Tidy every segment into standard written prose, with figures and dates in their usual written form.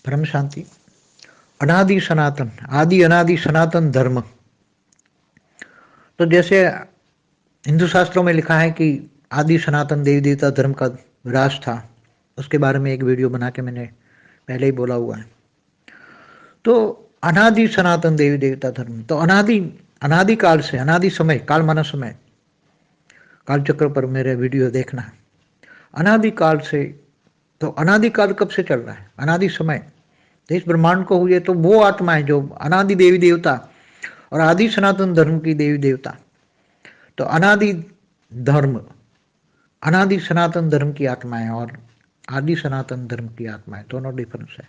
परम शांति। अनादि सनातन, आदि अनादि सनातन धर्म। तो जैसे हिंदू शास्त्रों में लिखा है कि आदि सनातन देवी देवता धर्म का विराज था, उसके बारे में एक वीडियो बना के मैंने पहले ही बोला हुआ है। तो अनादि सनातन देवी देवता धर्म, तो अनादि अनादि काल से, अनादि समय, काल माना समय, काल चक्र पर मेरे वीडियो देखना। अनादि काल से, तो अनादि काल कब से चल रहा है? अनादि समय। तो इस ब्रह्मांड को हुए तो वो आत्मा है जो अनादि देवी देवता और आदि सनातन धर्म की देवी देवता। तो अनादि धर्म, अनादि सनातन धर्म की आत्मा है और आदि सनातन धर्म की आत्मा है, दोनों डिफरेंस है।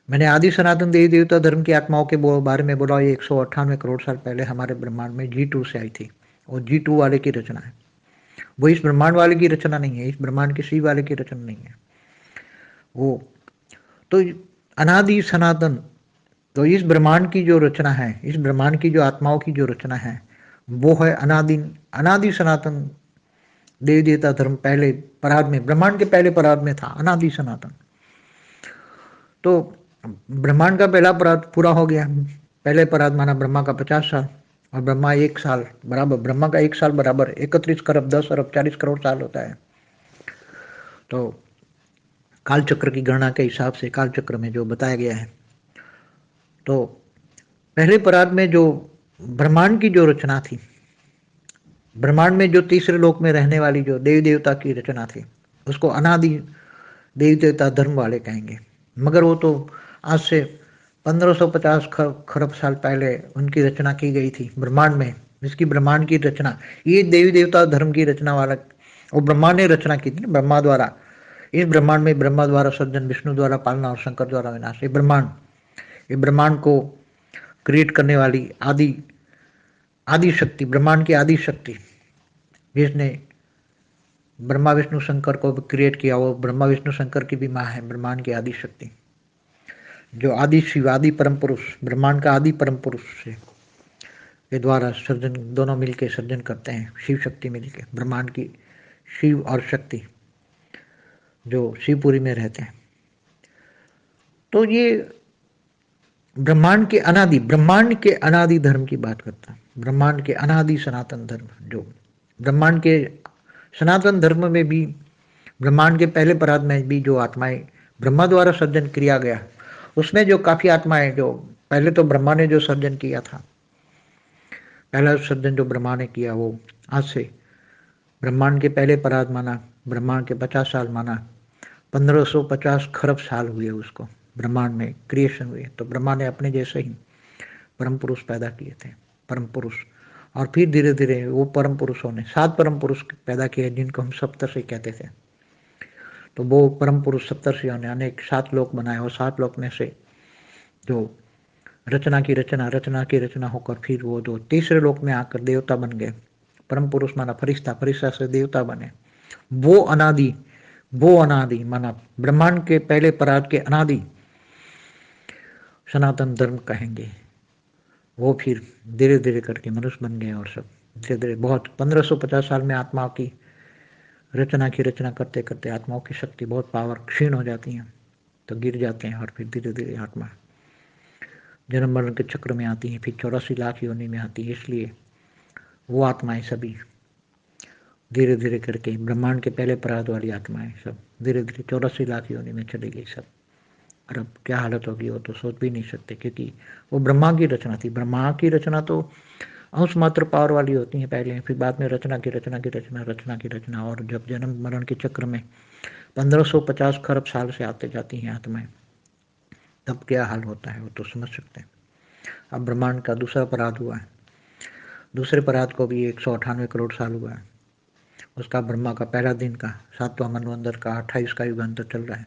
मैंने आदि सनातन देवी देवता धर्म की आत्माओं के बारे में बोला। ये 198 करोड़ साल पहले हमारे ब्रह्मांड में G2 से आई थी और G2 वाले की रचना है। वो इस ब्रह्मांड वाले की रचना नहीं है, इस ब्रह्मांड के शिव वाले की रचना नहीं है वो। तो अनादि सनातन, तो इस ब्रह्मांड की जो रचना है, इस ब्रह्मांड की जो आत्माओं की जो रचना है, वो है अनादि अनादि सनातन देवी देवता धर्म। पहले पराग में, ब्रह्मांड के पहले पराग में था अनादि सनातन। तो ब्रह्मांड का पहला पराग पूरा हो गया। पहले पराग माना ब्रह्मा का 50 साल और ब्रह्मा 1 साल बराबर, ब्रह्मा का 1 साल बराबर 31 खरब 10 अरब 40 करोड़ साल होता है। तो काल चक्र की गणना के हिसाब से, काल चक्र में जो बताया गया है, तो पहले पराग में जो ब्रह्मांड की जो रचना थी, ब्रह्मांड में जो तीसरे लोक में रहने वाली जो देवी देवता की रचना थी, उसको अनादि देवी देवता धर्म वाले कहेंगे। मगर वो तो आज से 1550 खरब साल पहले उनकी रचना की गई थी ब्रह्मांड में। इसकी ब्रह्मांड की रचना, ये देवी देवता धर्म की रचना वाला, और ब्रह्मा ने रचना की थी ना, ब्रह्मा द्वारा। इस ब्रह्मांड में ब्रह्मा द्वारा सृजन, विष्णु द्वारा पालना और शंकर द्वारा विनाश। ये ब्रह्मांड को क्रिएट करने वाली आदि आदि शक्ति, ब्रह्मांड की आदि शक्ति, जिसने ब्रह्मा विष्णु शंकर को क्रिएट किया, वो ब्रह्मा विष्णु शंकर की भी माँ है, ब्रह्मांड की आदि शक्ति, जो आदि शिव, आदि परम पुरुष, ब्रह्मांड का आदि परम पुरुष से के द्वारा सृजन, दोनों मिलके सृजन करते हैं। शिव शक्ति मिलके, ब्रह्मांड की शिव और शक्ति जो शिवपुरी में रहते हैं। तो ये ब्रह्मांड के अनादि धर्म की बात करता है। ब्रह्मांड के अनादि सनातन धर्म, जो ब्रह्मांड के सनातन धर्म में भी, ब्रह्मांड के पहले पराग में भी जो आत्माएं ब्रह्मा द्वारा सर्जन किया गया, उसमें जो काफी आत्माएं, जो पहले तो ब्रह्मा ने जो सर्जन किया था, पहला सर्जन जो ब्रह्मा ने किया, वो आज से ब्रह्मांड के पहले पराग माना, ब्रह्मांड के 50 साल माना, 1550 खरब साल हुए उसको ब्रह्मांड में क्रिएशन हुए। तो ब्रह्मा ने अपने जैसे ही परम पुरुष पैदा किए थे, परम पुरुष। और फिर धीरे धीरे वो परम पुरुषों ने 7 परम पुरुष पैदा किए, जिनको हम सप्तर्षि कहते थे। तो वो परम पुरुष सप्तर्षियों ने अनेक 7 लोक बनाए और 7 लोक में से जो रचना की रचना होकर फिर वो जो तीसरे लोक में आकर देवता बन गए, परम पुरुष माना फरिश्ता, फरिश्ता से देवता बने, वो अनादि माना ब्रह्मांड के पहले पराग के अनादि सनातन धर्म कहेंगे। वो फिर धीरे धीरे करके मनुष्य बन गए और सब धीरे धीरे, बहुत 1550 साल में आत्माओं की रचना करते करते आत्माओं की शक्ति, बहुत पावर क्षीण हो जाती है, तो गिर जाते हैं और फिर धीरे धीरे आत्मा जन्म मरण के चक्र में आती है, फिर 84 लाख योनि में आती है। इसलिए वो आत्माएं सभी धीरे धीरे करके, ब्रह्मांड के पहले पराग वाली आत्माएं सब धीरे धीरे 84 लाख योनि में चली गई सब। और अब क्या हालत होगी वो तो सोच भी नहीं सकते, क्योंकि वो ब्रह्मा की रचना थी। ब्रह्मा की रचना तो अंश मात्र पावर वाली होती है पहले, फिर बाद में रचना की रचना, और जब जन्म मरण के चक्र में 1550 खरब साल से आते जाती हैं आत्माएं, तब क्या हाल होता है वो तो समझ सकते हैं। अब ब्रह्मांड का दूसरा पराग हुआ है, दूसरे पराग को भी 198 करोड़ साल हुआ है। उसका ब्रह्मा का पहला दिन का 7वां मनवंतर का 28 का युगांतर चल रहा है।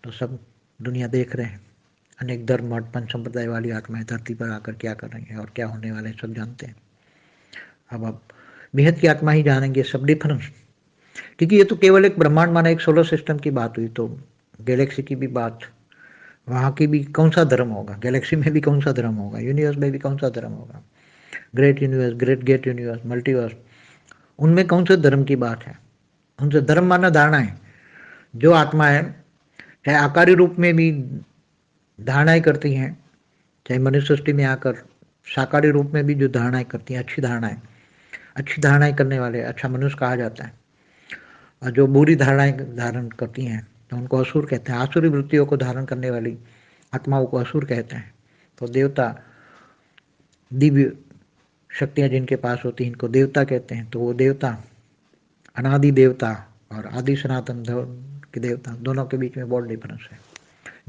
तो सब दुनिया देख रहे हैं, अनेक धर्म मठ पंच संप्रदाय वाली आत्माएं धरती पर आकर क्या कर रही हैं और क्या होने वाले सब जानते हैं। अब बेहद की आत्मा ही जानेंगे सब डिफरेंस, क्योंकि ये तो केवल एक ब्रह्मांड माना एक सोलर सिस्टम की बात हुई, तो गैलेक्सी की भी बात, वहाँ की भी कौन सा धर्म होगा, गैलेक्सी में भी कौन सा धर्म होगा, यूनिवर्स में भी कौन सा धर्म होगा, great universe, great gate universe, multiverse, उनमें कौन से धर्म की बात है। उनसे धर्म माना धारणा है। जो आत्मा है, चाहे आकारी रूप में भी धारणाएं करती हैं, चाहे मनुष्य सृष्टि में आकर साकारी रूप में भी जो धारणाएं करती हैं, अच्छी धारणाएं करने वाले अच्छा मनुष्य कहा जाता है। और जो बुरी धारणाएं धारण करती हैं तो उनको असुर कहते हैं। आसुरी वृत्तियों को धारण करने वाली आत्माओं को असुर कहते हैं। तो देवता, दिव्य शक्तियां जिनके पास होती हैं, इनको देवता कहते हैं। तो वो देवता, अनादि देवता और आदि सनातन के देवता, दोनों के बीच में बहुत डिफरेंस है।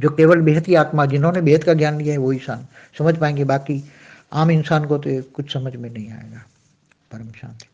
जो केवल बेहद की आत्मा, जिन्होंने बेहद का ज्ञान लिया है, वही समझ पाएंगे। बाकी आम इंसान को तो कुछ समझ में नहीं आएगा। परम शांति।